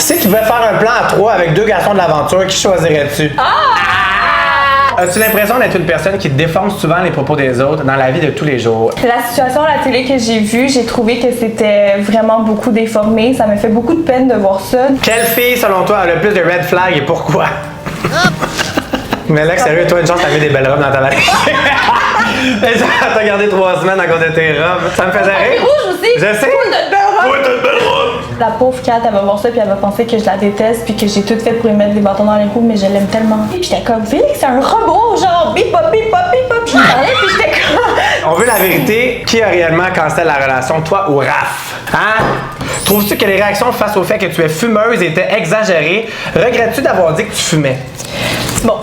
Si tu veux faire un plan à 3 avec 2 garçons de l'aventure, qui choisirais-tu? As-tu l'impression d'être une personne qui déforme souvent les propos des autres dans la vie de tous les jours? La situation à la télé que j'ai vue, j'ai trouvé que c'était vraiment beaucoup déformé. Ça m'a fait beaucoup de peine de voir ça. Quelle fille, selon toi, a le plus de red flags et pourquoi? Mais là, sérieux, toi, une chance, t'as mis des belles robes dans ta valise. T'as gardé 3 semaines à cause de tes robes. Ça me faisait rire. Rouge aussi. Je sais. Ouais, t'as de belles robes. La pauvre Kat, elle va voir ça puis elle va penser que je la déteste puis que j'ai tout fait pour lui mettre des bâtons dans les roues, mais je l'aime tellement. Puis j'étais comme, Félix, c'est un robot, genre bip bop bip bop bip bop. Je lui parlais puis j'étais comme... On veut la vérité. Qui a réellement cancellé la relation, toi ou Raph? Hein? Trouves-tu que les réactions face au fait que tu es fumeuse étaient exagérées? Regrettes-tu d'avoir dit que tu fumais? Bon.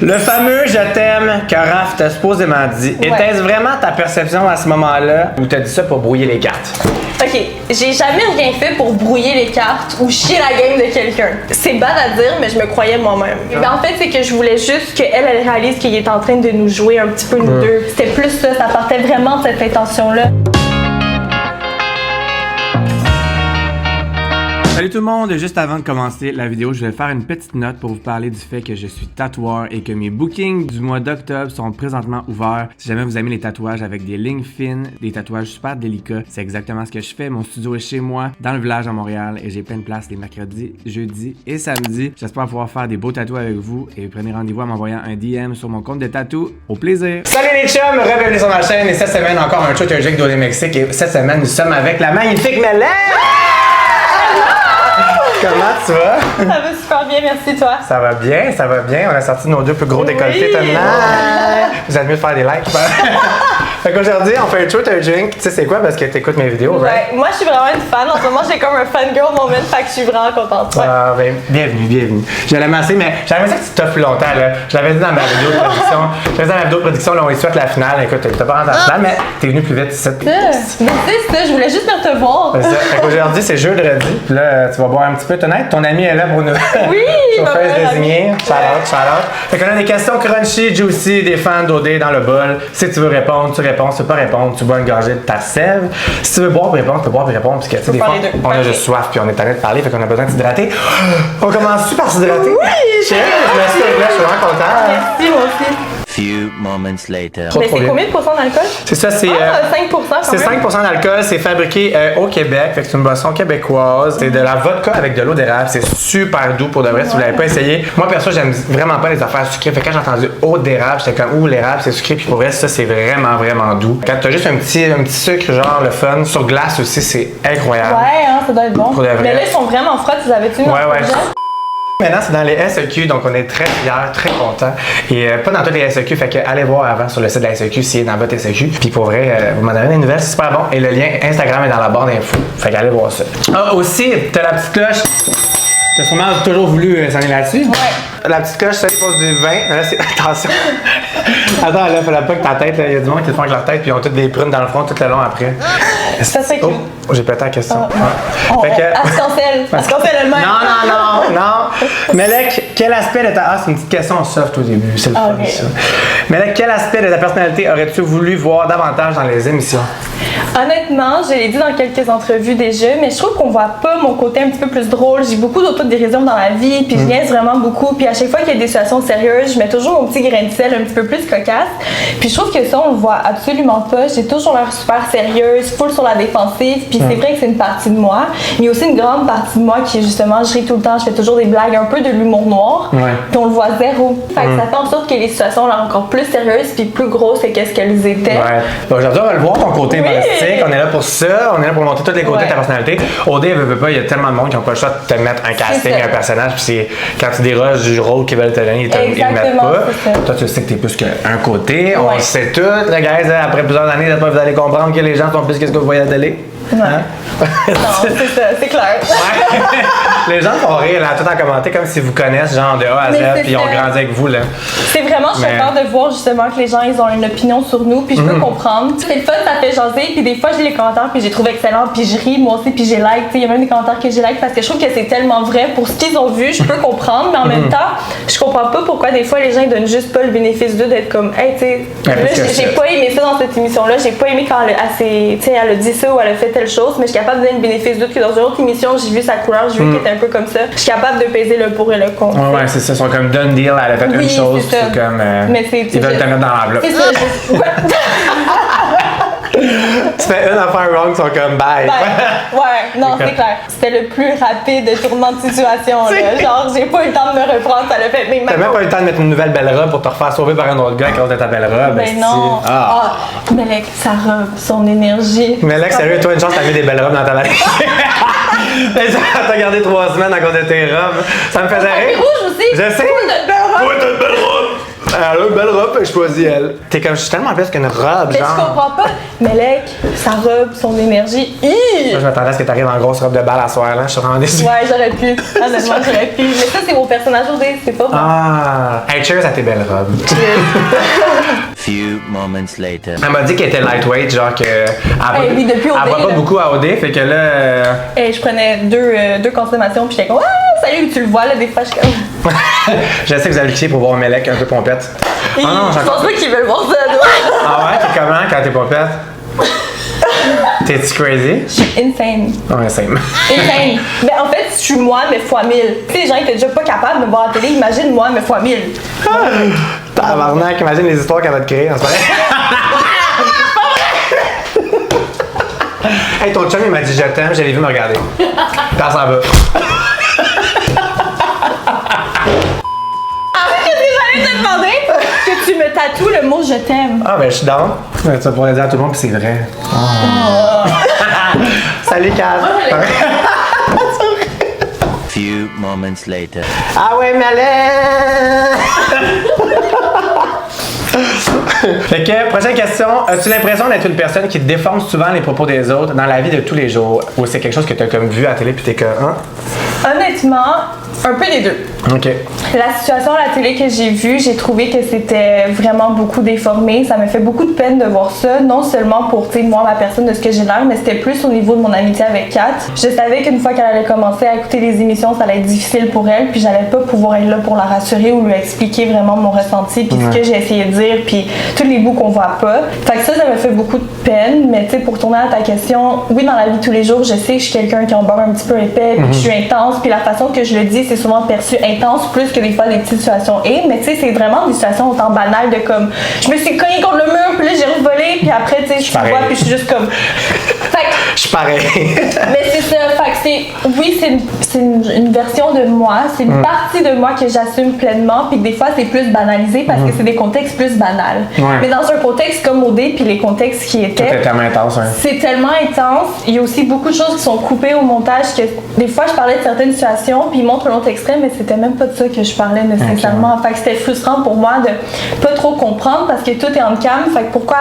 Le fameux je t'aime que Raph t'a supposément dit, Ouais. était-ce vraiment ta perception à ce moment-là ou t'as dit ça pour brouiller les cartes? Ok, j'ai jamais rien fait pour brouiller les cartes ou chier la game de quelqu'un. C'est bad à dire, mais je me croyais moi-même. Mais en fait, c'est que je voulais juste qu'elle elle réalise qu'il est en train de nous jouer un petit peu nous deux. C'était plus ça, ça partait vraiment de cette intention-là. Salut tout le monde, juste avant de commencer la vidéo, je vais faire une petite note pour vous parler du fait que je suis tatoueur et que mes bookings du mois d'octobre sont présentement ouverts. Si jamais vous aimez les tatouages avec des lignes fines, des tatouages super délicats, c'est exactement ce que je fais. Mon studio est chez moi, dans le village à Montréal, et j'ai plein de places les mercredis, jeudis et samedis. J'espère pouvoir faire des beaux tatous avec vous et prenez rendez-vous en m'envoyant un DM sur mon compte de tatou. Au plaisir! Salut les chums, bienvenue sur ma chaîne et cette semaine encore un Twitter Jig d'Olé Mexique et cette semaine nous sommes avec la magnifique Mélène! Comment tu vas? Ça va super bien, merci toi. Ça va bien, ça va bien. On a sorti nos 2 plus gros décolletés tellement. Vous êtes mieux de faire des likes. Fait qu'aujourd'hui, on fait un truth or drink. Tu sais c'est quoi? Parce que t'écoutes mes vidéos, right? Ouais, moi je suis vraiment une fan. En ce moment, j'ai comme un fangirl moment, fait que je suis vraiment contente. Ouais. Ah, ben, bienvenue. Je l'ai amassé, mais j'aimerais ça que tu t'offres plus longtemps, là. Je l'avais dit dans ma vidéo de production. Là, on y souhaite la finale. Écoute, t'as pas rentré dans la finale, mais t'es venu plus vite ici. Mais c'est ça, je voulais juste venir te voir. C'est ça. Fait qu'aujourd'hui, c'est jeudi. Puis là, tu vas boire un petit peu. T'honnête, ton ami est là pour nous. Oui, on fait se désigner. Shout out. Fait qu'on a des questions crunchy, juicy, des fans d'OD dans le bol. Si tu veux répondre, tu réponds. Si tu veux pas répondre, tu bois une gorgée de ta sève. Si tu veux boire et répondre, tu peux boire et répondre. Parce que, tu sais, des fois, on a juste soif puis on est tanné de parler. Fait qu'on a besoin de s'hydrater. On commence par s'hydrater? Oui! Cheers! Merci d'être là, je suis vraiment content. Merci, moi aussi. Few moments later. Mais c'est combien de pourcents d'alcool? C'est ça, c'est. 5% C'est 5% d'alcool, c'est fabriqué au Québec, fait que c'est une boisson québécoise. C'est de la vodka avec de l'eau d'érable, c'est super doux pour de vrai si vous l'avez pas essayé. Moi perso, j'aime vraiment pas les affaires sucrées, fait que quand j'ai entendu eau d'érable, j'étais comme ouh l'érable c'est sucré, puis pour vrai ça c'est vraiment doux. Quand t'as juste un petit sucre genre le fun sur glace aussi, c'est incroyable. Ouais, hein, ça doit être bon. Pour de vrai. Mais là, ils sont vraiment froids, vous avez-tu une Ouais. Maintenant, c'est dans les SEQ, donc on est très fiers, très contents. Et pas dans toutes les SEQ, fait que allez voir avant sur le site de la SEQ s'il est dans votre SEQ. Puis pour vrai, vous m'en avez des nouvelles, c'est super bon. Et le lien Instagram est dans la barre d'infos. Fait qu'allez voir ça. Ah, aussi, t'as la petite cloche. T'as sûrement toujours voulu s'en aller là-dessus. Ouais. La petite cloche, ça pose du vin. Là, c'est... Attention. Attends, là, fallait pas que ta tête, il y a du monde qui te font avec leur tête, puis ils ont toutes des prunes dans le front tout le long après. Ça, c'est Oh, cool. j'ai pété la question. Elle se cancelle. Elle se cancelle elle-même. Non. Mélec, quel aspect de ta... Ah, c'est une petite question soft au début, c'est le fun, ok. ça. Mélec, quel aspect de ta personnalité aurais-tu voulu voir davantage dans les émissions? Honnêtement, je l'ai dit dans quelques entrevues déjà, mais je trouve qu'on voit pas mon côté un petit peu plus drôle. J'ai beaucoup d'autodérision dans la vie, puis je niaise vraiment beaucoup. Puis à chaque fois qu'il y a des situations sérieuses, je mets toujours mon petit grain de sel un petit peu plus cocasse. Puis je trouve que ça, on le voit absolument pas. J'ai toujours l'air super sérieuse, full sur la défensive. Puis c'est vrai que c'est une partie de moi, mais il y a aussi une grande partie de moi qui est justement, je ris tout le temps, je fais toujours des blagues, un peu de l'humour noir. Ouais. Puis on le voit zéro. Fait que ça fait en sorte que les situations sont encore plus sérieuses puis plus grosses que qu'est-ce qu'elles étaient. Ouais. Donc, aujourd'hui, on va le voir, ton côté Oui. humoristique. On est là pour ça. On est là pour montrer tous les côtés de ta personnalité. OD, veut pas, il y a tellement de monde qui n'ont pas le choix de te mettre un casting, ça. un personnage. Puis c'est quand tu déroges du rôle qu'ils veulent te donner, ils le mettent Exactement, pas. c'est ça. Toi, tu sais que t'es plus qu'un côté. On Ouais. le sait tout. Les gars, après plusieurs années, vous allez comprendre que les gens sont plus que ce que vous voyez à la télé. Ouais. Hein? Non, c'est ça, c'est clair. Ouais. Les gens font rire là, tout en commenter comme s'ils vous connaissent genre de A à Z Mais c'est puis ils ont ça. grandi avec vous là. C'est vraiment choquant de voir justement que les gens ils ont une opinion sur nous puis je peux comprendre. C'est le fun, ça fait jaser puis des fois j'ai les commentaires puis j'ai trouvé excellent puis je ris moi aussi puis j'ai like. Il y a même des commentaires que j'ai like parce que je trouve que c'est tellement vrai pour ce qu'ils ont vu. Je peux comprendre mais en même temps je comprends pas pourquoi des fois les gens ils donnent juste pas le bénéfice d'eux d'être comme hey tu sais Ouais, là, j'ai pas aimé ça dans cette émission là, j'ai pas aimé quand elle a dit ça ou elle a fait telle chose mais je suis capable de donner le bénéfice d'eux que dans une autre émission j'ai vu sa couleur, j'ai vu qu'elle était un peu comme ça. Je suis capable de peser le pour et le contre. Ouais, c'est ça. Ils sont comme done deal, elle a fait Oui, une chose, c'est ça. c'est comme. Mais c'est- ils veulent te mettre dans l'enveloppe. C'est ça, juste. Ouais. Tu fais une affaire wrong, ils sont comme bye. Ouais, non, c'est clair. C'était le plus rapide tournement de situation. Là. Genre, j'ai pas eu le temps de me reprendre, ça l'a fait. Mais T'as même pas eu le temps de mettre une nouvelle belle robe pour te refaire sauver par un autre gars à cause de ta belle robe. Ben esti. non. Ah. Mais là, sa robe, son énergie. Mais là, sérieux, toi, une chance, t'as mis des belles robes dans ta valise. T'as gardé 3 semaines à cause de tes robes. Ça me faisait C'est rire. rouge aussi. Je sais. Toi, t'as une belle robe. Toi, t'as une belle robe. Elle a une belle robe, je choisis elle. T'es comme, je suis tellement plus qu'une robe, Mais genre. je comprends pas. Melek, sa robe, son énergie. Moi, je m'attendais à ce que t'arrives en grosse robe de balle à soir, là. Je suis vraiment déçu. Ouais, j'aurais pu. Honnêtement, j'aurais pu. Mais ça, c'est mon personnage aujourd'hui, c'est pas moi. Ah. Hey, cheers à tes belles robes. Few moments later. Elle m'a dit qu'elle était lightweight, genre que. Elle oui, depuis OD, Elle va pas là. beaucoup à OD, fait que là. Et je prenais deux consommations, puis j'étais comme, ah, salut, tu le vois, là, des fois, je suis comme. Je sais que vous avez le cliqué pour voir Melek un peu pompette. Ah non, Je pense pas qu'ils veulent voir ça, là. Ah ouais, t'es comment quand t'es pompette? T'es-tu crazy? Je suis insane. Ouais, same. Insane. Mais en fait, je suis moi, mais fois 1000. Tu sais, les gens étaient déjà pas capables de me voir à la télé, imagine moi, mais fois 1000. Tabarnak, imagine les histoires qu'elle va te créer, en ce moment. Hey, ton chum, il m'a dit je t'aime, je l'ai vu me regarder. Quand ça va. Qu'est-ce que j'allais te demander? Que tu me tatoues le mot je t'aime. Ah, ben, je suis down. Ouais, tu vas pouvoir le dire à tout le monde, puis c'est vrai. Oh. Salut, Kat. Few moments later. Ah ouais, Malin! Fait que, prochaine question. As-tu l'impression d'être une personne qui déforme souvent les propos des autres dans la vie de tous les jours? Ou c'est quelque chose que t'as comme vu à la télé puis t'es comme, hein? Honnêtement, un peu des deux. OK. La situation à la télé que j'ai vue, j'ai trouvé que c'était vraiment beaucoup déformé. Ça me fait beaucoup de peine de voir ça, non seulement pour, tu sais, moi, ma personne, de ce que j'ai l'air, mais c'était plus au niveau de mon amitié avec Kat. Je savais qu'une fois qu'elle allait commencer à écouter les émissions, ça allait être difficile pour elle, puis j'allais pas pouvoir être là pour la rassurer ou lui expliquer vraiment mon ressenti, puis ce que j'ai essayé de dire, puis tous les bouts qu'on voit pas. Fait que ça me fait beaucoup de peine, mais tu sais, pour tourner à ta question, oui, dans la vie de tous les jours, je sais que je suis quelqu'un qui en beurre un petit peu épais, puis que je suis intense, puis la façon que je le dis, c'est souvent perçu intense plus que des fois des petites situations. Mais tu sais, c'est vraiment des situations autant banales de comme, je me suis cognée contre le mur, puis là j'ai revolé, puis après, tu sais, je te vois, puis je suis juste comme. Fait que, Je suis pareil. mais c'est ça, fait que oui, c'est une version de moi, c'est une partie de moi que j'assume pleinement, puis que des fois c'est plus banalisé parce que c'est des contextes plus banals. Ouais. Mais dans un contexte comme OD, puis les contextes qui étaient. C'était tellement intense, hein. C'est tellement intense. Il y a aussi beaucoup de choses qui sont coupées au montage que des fois je parlais de certaines situations puis ils montrent un autre extrait mais c'était même pas de ça que je parlais nécessairement. Fait que c'était frustrant pour moi de pas trop comprendre parce que tout est en cam. Fait que pourquoi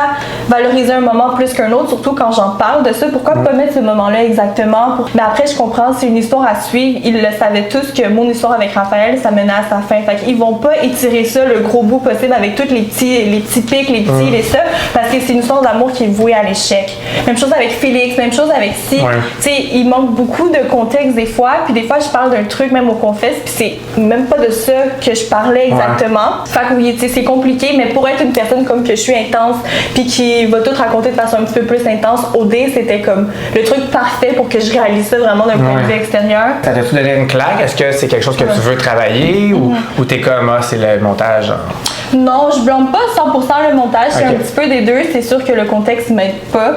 valoriser un moment plus qu'un autre, surtout quand j'en parle de ça, pourquoi pas mettre ce moment-là exactement mais après je comprends, c'est une histoire à suivre. Ils le savaient tous que mon histoire avec Raphaël ça menait à sa fin. Fait qu'ils vont pas étirer ça le gros bout possible avec tous les petits pics, les petits, les ça parce que c'est une histoire d'amour qui est vouée à l'échec. Même chose avec Félix, même chose avec Si. Ouais. Tu sais, il manque beaucoup de contexte des fois, puis des fois je parle d'un truc même au confesse, puis c'est même pas de ça que je parlais exactement. Fait que oui, tu sais, c'est compliqué, mais pour être une personne comme que je suis intense, puis qui va tout raconter de façon un petit peu plus intense, OD, c'était comme le truc parfait pour que je réalise ça vraiment d'un point de vue extérieur. Ça t'a-tu donné une claque? Est-ce que c'est quelque chose que tu veux travailler ou t'es comme, ah, c'est le montage? Genre? Non, je blâme pas 100% le montage, c'est un petit peu des deux. C'est sûr que le contexte m'aide pas,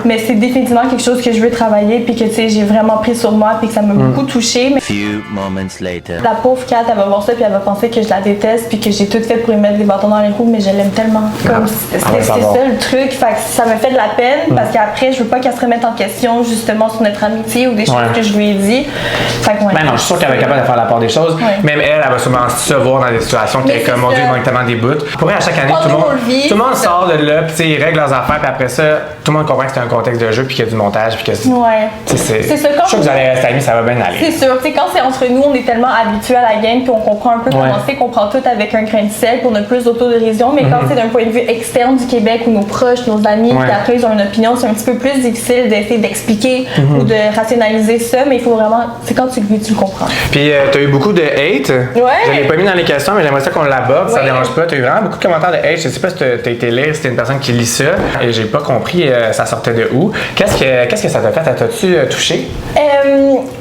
mais c'est définitivement quelque chose que je veux travailler puis que tu sais j'ai vraiment pris sur moi puis que ça m'a beaucoup touchée. Mais Few moments later. la pauvre Kat, elle va voir ça puis elle va penser que je la déteste puis que j'ai tout fait pour lui mettre des bâtons dans les roues, mais je l'aime tellement. Comme c'est ça le truc. Fait que ça me fait de la peine parce qu'après je veux pas qu'elle se remette en question justement sur notre amitié ou des choses que je lui ai dit. Fait que Ben non, je suis sûr qu'elle est capable de faire la part des choses. Même elle va souvent se voir dans des situations qui est comme, mon Dieu, il manque tellement des bouts. Pour elle, à chaque année, tout le monde sort de là, puis ils règlent leurs affaires, puis après ça, tout le monde comprend que c'est un contexte de jeu, puis qu'il y a du montage, puis que c'est. C'est ça. Je suis sûr que vous allez rester amis, ça va bien aller. C'est sûr. Tu sais, quand c'est entre nous, on est tellement habitués à la game, puis on comprend un peu comment c'est, qu'on prend tout avec un grain de sel, puis on a plus d'autodérision. Mais quand c'est d'un point de vue externe du Québec, où nos proches, nos amis, puis après ils ont une opinion, c'est un petit peu plus difficile d'essayer d'expliquer ou de rationaliser ça, mais il faut vraiment. C'est quand tu le vis, tu le comprends. Puis t'as eu beaucoup de hate. Je l'ai pas mis dans les questions, mais j'aimerais ça qu'on l'aborde, ça dérange pas. T'as eu vraiment beaucoup de commentaires de hate. Je sais pas si t'as été lire, si t'es une personne qui lit ça, et j'ai pas compris ça sortait de où. Qu'est-ce que ça t'a fait? T'as-tu touché?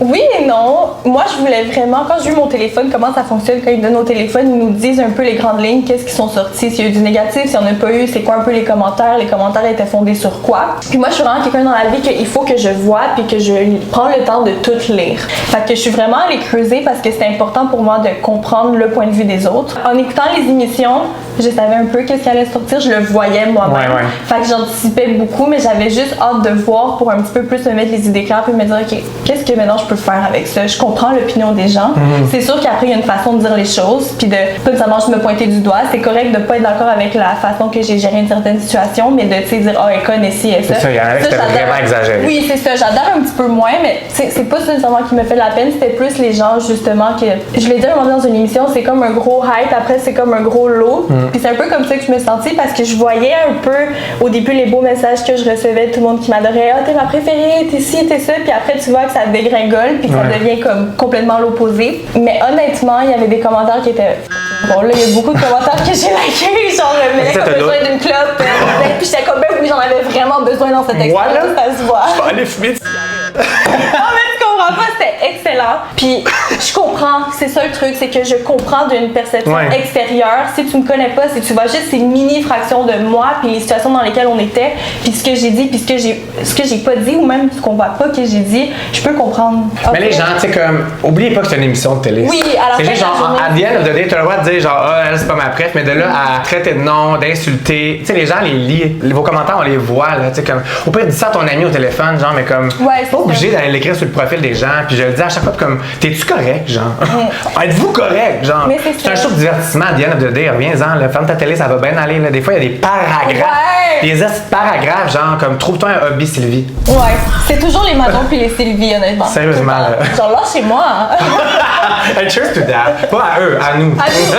Oui et non. Moi, je voulais vraiment, quand j'ai eu mon téléphone, comment ça fonctionne quand ils donnent au téléphone, ils nous disent un peu les grandes lignes, qu'est-ce qui sont sortis, s'il y a eu du négatif, s'il n'y en a pas eu, c'est quoi un peu les commentaires étaient fondés sur quoi. Puis moi, je suis vraiment quelqu'un dans la vie qu'il faut que je vois puis que je prends le temps de tout lire. Fait que je suis vraiment allée creuser parce que c'était important pour moi de comprendre le point de vue des autres. En écoutant les émissions, je savais un peu qu'est-ce qui allait sortir, je le voyais moi-même. Ouais. Fait que j'anticipais beaucoup, mais j'avais juste hâte de voir pour un petit peu plus me mettre les idées claires puis me dire, OK, qu'est-ce que maintenant je peux faire avec ça? Je comprends l'opinion des gens. C'est sûr qu'après, il y a une façon de dire les choses puis de pas nécessairement juste me pointer du doigt. C'est correct de pas être d'accord avec la façon que j'ai géré une certaine situation, mais de, tu sais, dire, elle connaît ci et ça. C'est ça, il y en avait qui étaient vraiment exagéré. Oui, c'est ça. J'adore un petit peu moins, mais c'est pas ça nécessairement qui me fait de la peine. C'était plus les gens, justement, que je l'ai dit à un moment dans une émission, c'est comme un gros hype, après, c'est comme un gros lot. Puis c'est un peu comme ça que je me sentais parce que je voyais un peu au début les beaux messages que je recevais, tout le monde qui m'adorait. Ah, t'es ma préférée, t'es ci, t'es ça. Puis après, tu vois que ça dégringole, puis ça devient comme complètement l'opposé. Mais honnêtement, il y avait des commentaires qui étaient. Bon, là, il y a beaucoup de commentaires que j'ai likés, genre, mais comme besoin d'une clope. Puis j'étais comme, oui, j'en avais vraiment besoin dans cette expérience, ça se voit. Je vais aller fumer. Non, mais tu comprends pas, c'était excellent. Puis je comprends, c'est ça le truc, c'est que je comprends d'une perception extérieure. Si tu me connais pas, si tu vois juste ces mini fractions de moi, puis les situations dans lesquelles on était, puis ce que j'ai dit, puis ce que j'ai pas dit, ou même ce qu'on voit pas que j'ai dit, je peux comprendre. Mais les gens, tu sais, comme, oubliez pas que c'est une émission de télé. Oui, à la fin c'est juste de la genre, journée. à the end of the day, t'as le droit de dire genre, elle, c'est pas ma préf, mais de là à traiter de nom, d'insulter, tu sais, les gens les lisent, vos commentaires, on les voit, là, tu sais, comme, au pire, dis ça à ton ami au téléphone, genre, mais comme, pas obligé d'aller l'écrire sur le profil des gens, puis je le dis à chaque fois, comme, t'es-tu correct, genre? Êtes-vous correct, genre? C'est un show de divertissement, à the end of the day, reviens-en, là, ferme ta télé, ça va bien aller, là. Des fois, il y a des paragraphes, des paragraphes, genre, comme, trouve-toi un hobby, Sylvie. Ouais, c'est toujours les Manon puis les Sylvie, honnêtement. Sérieusement, là. Genre, là, chez moi. Hey, cheers to that. Pas à eux, à nous. À nous,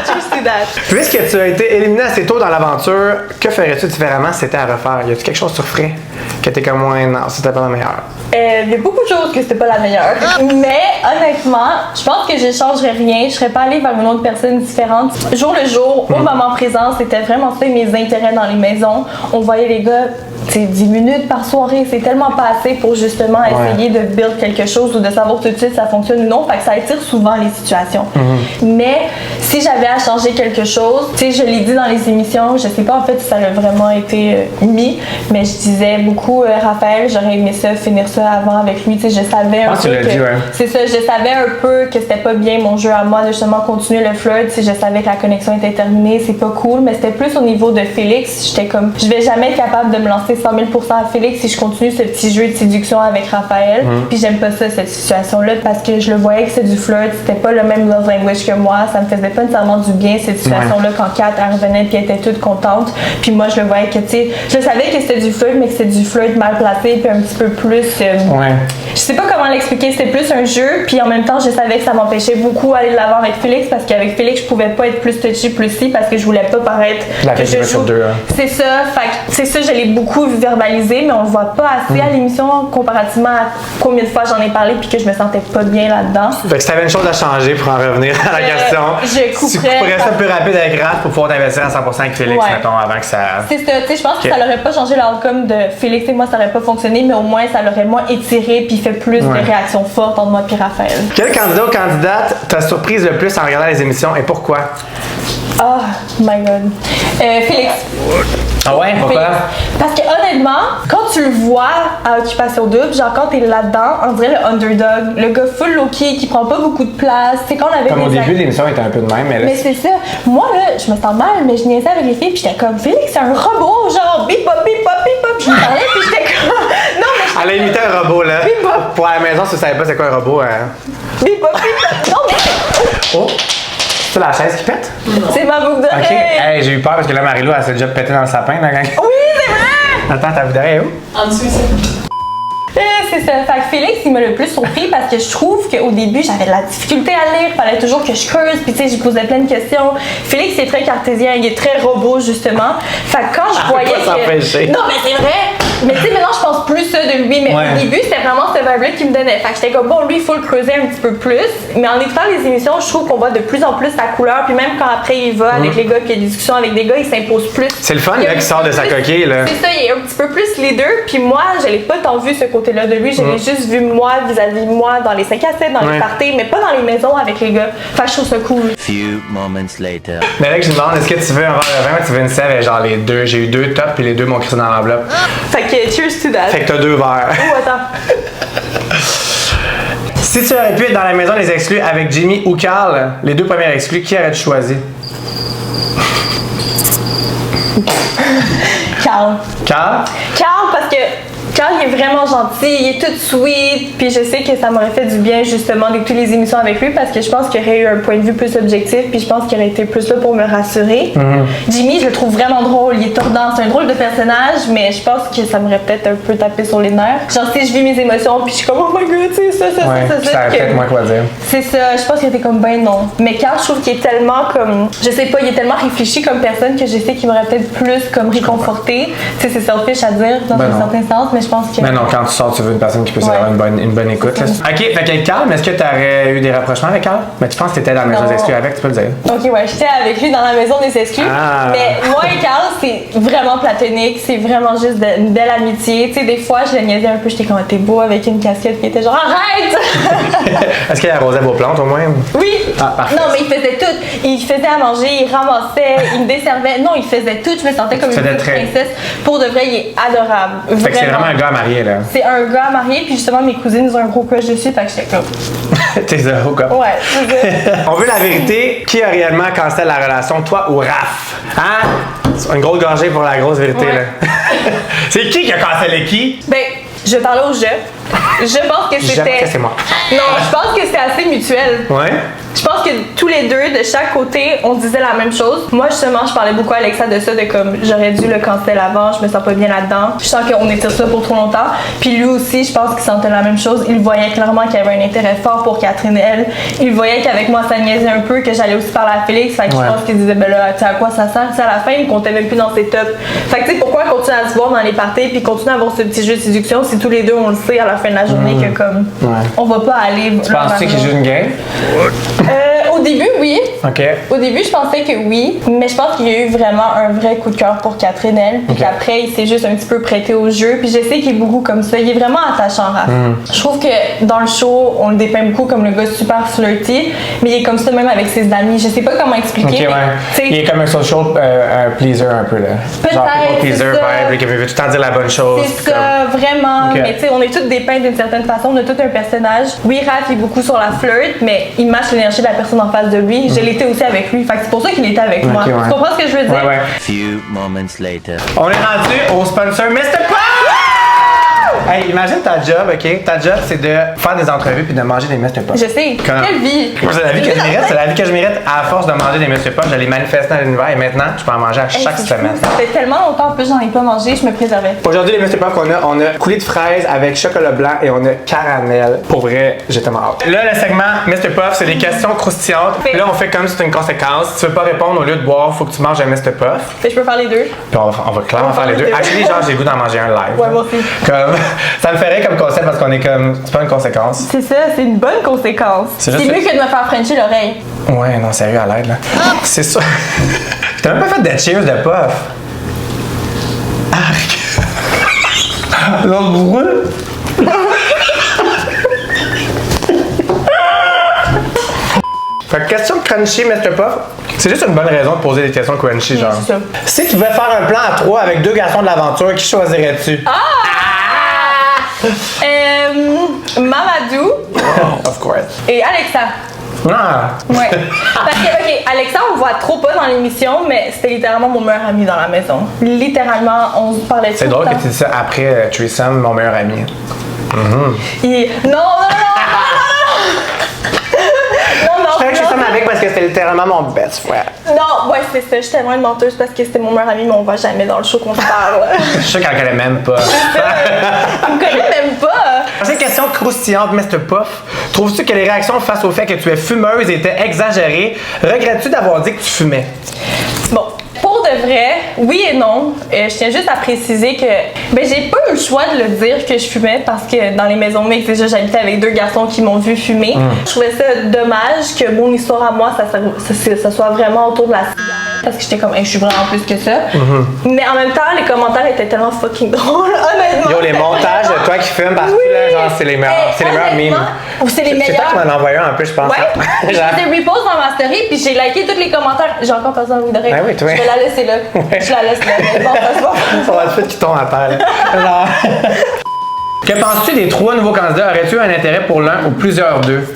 cheers to that. Puisque tu as été éliminé assez tôt dans l'aventure, que ferais-tu différemment si c'était à refaire? Y a-tu quelque chose que tu referais que t'es comme moi, non, c'était pas la meilleure? Il y a beaucoup de choses que c'était pas la meilleure. Mais honnêtement, je pense que je changerais rien. Je serais pas allée vers une autre personne différente. Jour le jour, au moment présent, c'était vraiment ça mes intérêts dans les maisons. On voyait les gars, c'est 10 minutes par soirée. C'est tellement pas assez pour justement essayer de build quelque chose ou de savoir tout de suite si ça fonctionne ou non. Fait que ça attire souvent les situations. Mais si j'avais à changer quelque chose, tu sais, je l'ai dit dans les émissions, je sais pas en fait si ça a vraiment été mis, mais je disais beaucoup, Raphaël, j'aurais aimé ça, finir ça avant avec lui, tu sais, je savais un peu que c'est ça, je savais un peu que c'était pas bien mon jeu à moi de justement continuer le flirt, tu sais, je savais que la connexion était terminée, c'est pas cool, mais c'était plus au niveau de Félix, j'étais comme, je vais jamais être capable de me lancer 100 000% à Félix si je continue ce petit jeu de séduction avec Raphaël, puis j'aime pas ça, cette situation-là, parce que je le voyais que c'est du flirt, c'était pas le même love language que moi, ça me faisait pas nécessairement du bien cette situation-là quand Kat elle revenait puis elle était toute contente, puis moi je le voyais que, tu sais, je savais que c'était du flirt, mais que c'était du flirt mal placé, puis un petit peu plus je sais pas comment l'expliquer, c'était plus un jeu, puis en même temps je savais que ça m'empêchait beaucoup d'aller de l'avant avec Félix, parce qu'avec Félix je pouvais pas être plus touchy, plus si, parce que je voulais pas paraître que je joue. C'est ça, fait que c'est ça, je l'ai beaucoup verbalisé, mais on le voit pas assez à l'émission comparativement à combien de fois j'en ai parlé puis que je me sentais pas bien là-dedans. Fait que si t'avais une chose à changer pour en revenir à la question, je couperais ça plus rapide avec Raph pour pouvoir t'investir à 100% avec Félix, mettons, avant que ça... C'est ça, tu sais, je pense que ça l'aurait pas changé l'outcome de Félix et moi, ça aurait pas fonctionné, mais au moins ça l'aurait moins étiré puis fait plus de réactions fortes entre moi et Raphaël. Quel candidat ou candidate t'a surprise le plus en regardant les émissions et pourquoi? Oh my god. Félix. Ah ouais? Pourquoi? Parce que honnêtement, quand tu le vois à Occupation Double, genre quand t'es là-dedans, on dirait le underdog, le gars full low-key qui prend pas beaucoup de place. C'est quand on avait comme au début de l'émission, il était un peu de même, mais là... Mais c'est ça. Moi, là, je me sens mal, mais je niaisais avec les filles, puis j'étais comme, Félix, c'est un robot, genre, bip bop, bip bop, bip bop. Je me parlais, puis j'étais comme, non, mais... Elle a imité un robot, là. Bip bop. Pour à la maison, si tu savais pas c'est quoi un robot, Bip bop, bip bop. Non, mais... Oh! C'est la chaise qui pète? C'est ma boucle d'oreille. Ok. Hey, j'ai eu peur parce que là, Marie-Lou, elle s'est déjà pété dans le sapin, là, quand... Oui, c'est vrai! Attends, ta boucle d'oreille est où? En dessous, C'est ça. Fait que Félix, il m'a le plus surpris parce que je trouve qu'au début, j'avais de la difficulté à lire. Fallait toujours que je creuse. Puis, tu sais, je posais plein de questions. Félix, il est très cartésien. Il est très robot, justement. Fait que quand je voyais que... Non, mais c'est vrai! Mais tu sais, maintenant, je pense plus ça de lui. Mais Ouais. au début, c'était vraiment cette vibe-là qui me donnait. Fait que j'étais comme, bon, lui, il faut le creuser un petit peu plus. Mais en écoutant les émissions, je trouve qu'on voit de plus en plus sa couleur. Puis même quand après, il va avec les gars, puis il y a des discussions avec des gars, il s'impose plus. C'est le fun, Il y a là, qui un sort de petit sa peu plus- coquille, là. C'est ça, il est un petit peu plus leader. Puis moi, je l'ai pas tant vu ce côté-là de lui. Je l'ai juste vu moi vis-à-vis de moi dans les 5 à 7, dans Ouais. les parties, mais pas dans les maisons avec les gars. Fait que je trouve ça cool. Few moments later. Mais là, je me demande, est-ce que tu veux un verre de vin ou tu veux une sève et genre les deux? J'ai eu 2 tops puis les 2 m'ont crissé dans l'enveloppe. Fait que cheers to that. Fait que t'as 2 verres. Oh, attends. Si tu aurais pu être dans la maison des exclus avec Jimmy ou Carl, les 2 premiers exclus, qui aurais-tu choisi? Carl. Carl? Carl, parce que Carl, il est vraiment gentil, il est tout sweet, puis je sais que ça m'aurait fait du bien justement d'écouter les émissions avec lui parce que je pense qu'il aurait eu un point de vue plus objectif, puis je pense qu'il aurait été plus là pour me rassurer. Jimmy, je le trouve vraiment drôle, il est tordant, c'est un drôle de personnage, mais je pense que ça m'aurait peut-être un peu tapé sur les nerfs. Genre, si je vis mes émotions, puis je suis comme, oh my god, c'est ça, Ouais, puis ça aurait que- peut-être moins quoi dire. C'est ça, je pense qu'il était comme ben non. Mais Carl, je trouve qu'il est tellement comme, je sais pas, il est tellement réfléchi comme personne que je sais qu'il m'aurait peut-être plus comme réconforté. Tu sais, c'est selfish à dire dans Ben un non. certain sens, mais je pense que. Mais non, quand tu sors, tu veux une personne qui peut Ouais. avoir une bonne écoute. Là. Ok, fait qu'avec Carl, mais est-ce que t'aurais eu des rapprochements avec Carl? Mais tu penses que t'étais dans la maison Non. des exclus avec, tu peux le dire. Ok, ouais, j'étais avec lui dans la maison des exclus. Ah. Mais moi et Carl, c'est vraiment platonique, c'est vraiment juste une belle amitié. Tu sais, des fois, je le niaisais un peu, j'étais comme, t'es beau avec une casquette qui était genre, arrête! Est-ce qu'il arrosait vos plantes au moins? Oui! Ah, parfait. Non, mais il faisait tout. Il faisait à manger, il ramassait, il me desservait. Non, il faisait tout. Je me sentais comme une faisais petite très- princesse. Pour de vrai, il est adorable. Fait que c'est vraiment un gars marié, là. C'est un gars marié, puis justement, mes cousines ont un gros crush dessus, fait que j'étais comme. T'es zéro, quoi. Ouais, c'est ça. On veut la vérité. Qui a réellement cancellé la relation, toi ou Raph? Hein? C'est une grosse gorgée pour la grosse vérité, Ouais. là. C'est qui a cancellé qui? Ben, je vais parler au jeu. Je pense que Jamais c'était. que c'est moi. Non, je pense que c'était assez mutuel. Ouais? Je pense que tous les deux, de chaque côté, on disait la même chose. Moi, justement, je parlais beaucoup à Alexa de ça, de comme j'aurais dû le cancel avant, je me sens pas bien là-dedans. Je sens qu'on étire ça pour trop longtemps. Puis lui aussi, je pense qu'il sentait la même chose. Il voyait clairement qu'il y avait un intérêt fort pour Catherine elle. Il voyait qu'avec moi, ça niaisait un peu, que j'allais aussi parler à Félix. Fait que Ouais. je pense qu'il disait, ben là, tu sais à quoi ça sert? Tu sais, à la fin, il comptait même plus dans ses tops. Fait que tu sais, pourquoi continuer à se voir dans les parties puis continuer à avoir ce petit jeu de séduction si tous les deux, on le sait à la fin de la journée que comme, Ouais. on va pas aller. Tu penses-tu qu'il joue une game? Au début, oui. Ok. Au début, je pensais que oui, mais je pense qu'il y a eu vraiment un vrai coup de cœur pour Catherine, elle. Puis Ok. qu'après, il s'est juste un petit peu prêté au jeu. Puis je sais qu'il est beaucoup comme ça. Il est vraiment attachant, Raph. Je trouve que dans le show, on le dépeint beaucoup comme le gars super flirty, mais il est comme ça même avec ses amis. Je sais pas comment expliquer. Ok, ouais. mais, tu Il sais, est comme un social un pleaser un peu, là. Peut-être, Genre people pleaser, c'est ça. vibe, qui veut tout le temps dire la bonne chose. c'est ça, vraiment. Ok. Mais tu sais, on est tous dépeints d'une certaine façon. On a tout un personnage. Oui, Raph est beaucoup sur la flirt, mais il match l'énergie de la personne en face de lui. Je l'étais aussi avec lui. Fait que c'est pour ça qu'il était avec moi. ouais. Tu comprends ce que je veux dire? Ouais, ouais. Few moments later. On est rendu au sponsor Mr. Pop! Hey, imagine ta job, ok? Ta job, c'est de faire des entrevues puis de manger des Mr. Pop. Je sais. Comment? Quelle vie! Moi, c'est la vie que je mérite. C'est la vie que je mérite. À force de manger des Mr. Pop, je les manifeste dans l'univers et maintenant, je peux en manger à Hey, chaque c'est fou. semaine. Ça fait tellement longtemps en plus, j'en ai pas mangé, je me préservais. Aujourd'hui, les Mr. Pop qu'on a, on a coulé de fraises avec chocolat blanc et on a caramel. Pour vrai, j'ai tellement hâte. Là, le segment Mr. Puff, c'est des questions croustillantes. Fait- Là, on fait comme si c'était une conséquence. Si tu veux pas répondre, au lieu de boire, faut que tu manges un Mr. Puff. Fait que je peux faire les deux. Puis on va clairement On va faire les deux. faire les deux. Actually, genre, j'ai le goût d'en manger un live. Ouais, moi aussi. Comme, ça me ferait comme concept parce qu'on est comme. C'est pas une conséquence. C'est ça, c'est une bonne conséquence. C'est C'est juste- mieux que de me faire frencher l'oreille. Ouais, non, sérieux, à l'aide, là. C'est ça. T'as même pas fait de cheers de puff. Arc. L'autre brûle. Fait que question crunchy, Mr. Puff, c'est juste une bonne raison de poser des questions crunchy, genre. c'est ça. Si tu devais faire un plan à 3 avec 2 garçons de l'aventure, qui choisirais-tu? Mamadou Of course. et Alexa. Ah! Ouais. Parce que, ok, Alexa, on le voit trop pas dans l'émission, mais c'était littéralement mon meilleur ami dans la maison. Littéralement, on se parlait C'est tout drôle le que temps. tu dis ça après Threesome, mon meilleur ami. Non, non, non, Je que je suis femme avec parce que c'était littéralement mon best friend. Non, ouais, c'est ça. J'étais tellement une menteuse parce que c'était mon meilleur ami, mais on va jamais dans le show qu'on se parle. Je suis sûr qu'elle connaît même pas. On me connaît même pas. Prochaine question croustillante, Mr. Puff. Trouves-tu que les réactions face au fait que tu es fumeuse étaient exagérées? Regrettes-tu d'avoir dit que tu fumais? Bon, pour de de vrai, oui et non. Je tiens juste à préciser que j'ai pas eu le choix de le dire que je fumais parce que dans les maisons mixtes, déjà j'habitais avec 2 garçons qui m'ont vu fumer. Je trouvais ça dommage que mon histoire à moi, ça soit vraiment autour de la cigarette. Parce que j'étais comme, hey, je suis vraiment plus que ça. Mais en même temps, les commentaires étaient tellement fucking drôles, honnêtement. Yo, les montages de toi qui fumes partout, là, genre, c'est les meilleurs memes. C'est les meilleurs. C'est toi qui m'en as envoyé un peu, je pense. Ouais. Je faisais repost dans ma story, puis j'ai liké tous les commentaires. J'ai encore pas besoin d'oreille. Ah oui, toi. Je vais la laisser là. Ouais. Je la laisse là. Mais bon, ça se voit. Ça va être fait qui tombe à terre, là. Que penses-tu des 3 nouveaux candidats? Aurais-tu un intérêt pour l'un ou plusieurs d'eux?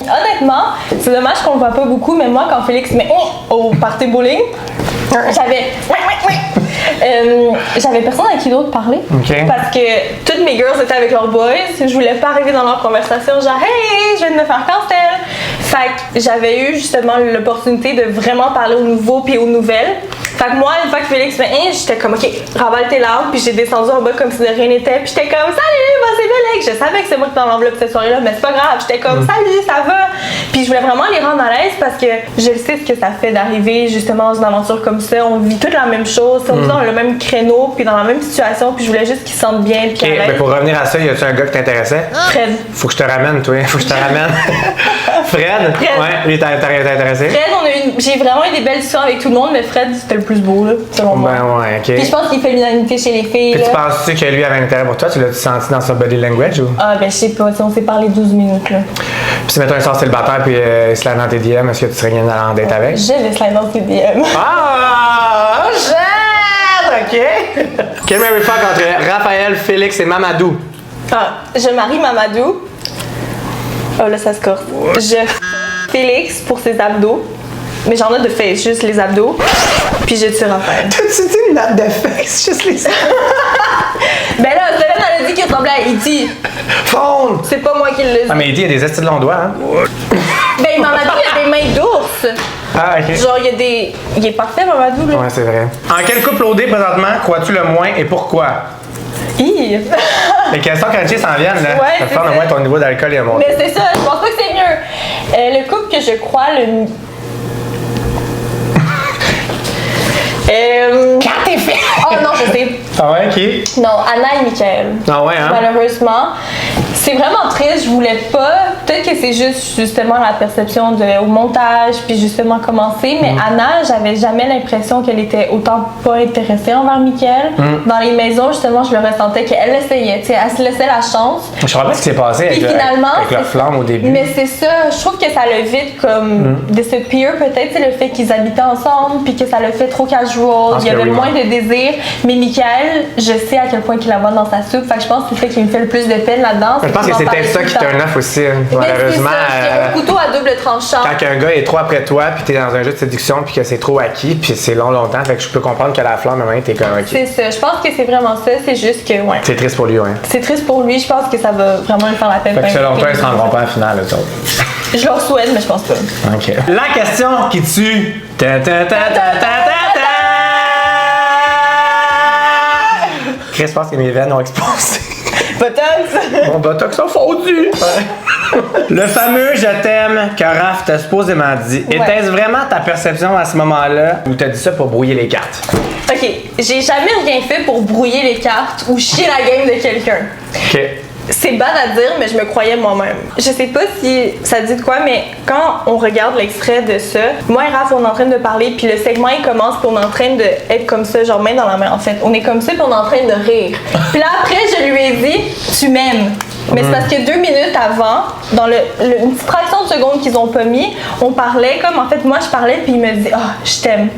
Honnêtement, c'est dommage qu'on le voit pas beaucoup, mais moi, quand Félix met au party bowling, j'avais personne à qui d'autre parler. Okay. Parce que toutes mes girls étaient avec leurs boys. Je voulais pas arriver dans leur conversation, genre hey, je viens de me faire cancel. Fait que j'avais eu justement l'opportunité de vraiment parler aux nouveaux puis aux nouvelles. Fait que moi, une fois que Félix me j'étais comme ok, ravale tes larmes, puis j'ai descendu en bas comme si de rien n'était, puis j'étais comme salut, moi c'est Félix. Je savais que c'est moi qui dans l'enveloppe cette soirée-là, mais c'est pas grave. J'étais comme salut, ça va. Puis je voulais vraiment les rendre à l'aise parce que je sais ce que ça fait d'arriver justement dans une aventure comme ça. On vit toute la même chose, on vit dans le même créneau, puis dans la même situation, puis je voulais juste qu'ils se sentent bien. Puis Ok, mais pour revenir à ça, y a-tu un gars qui t'intéressait? Fred. Faut que je te ramène, toi. Faut que je te ramène. Fred? Ouais, lui, t'as intéressé? Fred, j'ai vraiment eu des belles discussions avec tout le monde, mais Fred, c'était le plus beau, là, selon moi. Ben ouais, ok. Puis je pense qu'il fait l'unanimité chez les filles. Puis tu penses-tu que lui avait un intérêt pour toi? Tu l'as-tu senti dans son body language ou? Ah, ben je sais pas, on s'est parlé 12 minutes, là. Puis si mettons un sort célibataire puis il se l'a dans tes DM, est-ce que tu serais bien d'aller en date avec? Je vais slide dans tes DM. Ah! OK! Quel Mary Fuck entre Raphaël, Félix et Mamadou? Ah, je marie Mamadou. Oh là, ça se corse. Félix pour ses abdos. Mais j'en ai de face, juste les abdos. Puis je tire Raphaël. T'as-tu dit une note de face, juste les abdos? Ben là, Solène, elle a dit qu'il ressemblait à E.T. Faune! C'est pas moi qui l'ai dit. Ah, mais Eddie, il a des estis de longs doigts, hein? Ben, Mamadou, il a des mains d'ours. Ah, ok. Genre, il est parfait, Mamadou, là. Ouais, c'est vrai. En quel couple OD présentement crois-tu le moins et pourquoi? Hi. Les questions crunchées s'en viennent, là. Ouais, Ça te c'est fait au ça. moins ton niveau d'alcool est monté. Mais c'est ça, je pense pas que c'est mieux. Le couple que je crois le. Quand t'es fait? Oh non, je sais. Ah ouais, qui? Non, Anna et Michael. Ah ouais, hein? Malheureusement. C'est vraiment triste, je voulais pas. Peut-être que c'est juste justement la perception au montage, puis justement commencer. Mais Anna, j'avais jamais l'impression qu'elle était autant pas intéressée envers Michael. Dans les maisons, justement, je le ressentais qu'elle essayait, tu sais, elle se laissait la chance. Je sais pas ce qui s'est passé Puis avec, finalement, avec leur flamme au début. Mais c'est ça, je trouve que ça l'a vite comme disappear peut-être, c'est le fait qu'ils habitaient ensemble, puis que ça l'a fait trop casual, il y avait moins de désir. Mais Michael, je sais à quel point qu'il la voit dans sa soupe, fait que je pense que c'est le fait qu'il me fait le plus de peine là-dedans. Je pense que c'est peut-être ça qui turn off aussi, malheureusement. C'est un couteau à double tranchant. Quand un gars est trop après toi, puis t'es dans un jeu de séduction, puis que c'est trop acquis, puis c'est longtemps, fait que je peux comprendre que la flamme, à un moment, t'es comme ok. C'est ça, je pense que c'est vraiment ça, c'est juste que, ouais. C'est triste pour lui, ouais. C'est triste pour lui, je pense que ça va vraiment lui faire la peine. Fait que selon toi, ils se rendront pas en finale, eux autres. Je leur souhaite, mais je pense pas. Ok. La question qui tue. Ta ta ta ta ta ta ta. Chris, je pense que mes veines ont explosé. Botox! Mon botox a fondu. Le fameux je t'aime que Raph t'a supposément dit. Ouais. Était-ce vraiment ta perception à ce moment-là ou t'as dit ça pour brouiller les cartes? Ok, j'ai jamais rien fait pour brouiller les cartes ou chier la game de quelqu'un. Ok. C'est bad à dire, mais je me croyais moi-même. Je sais pas si ça dit de quoi, mais quand on regarde l'extrait de ça, moi et Raph, on est en train de parler, puis le segment il commence, puis on est en train d'être comme ça, genre main dans la main en fait. On est comme ça, puis on est en train de rire. Puis là après, je lui ai dit, tu m'aimes. Mais c'est parce que 2 minutes avant, dans une petite fraction de seconde qu'ils ont pas mis, on parlait comme en fait moi je parlais puis il me dit ah je t'aime.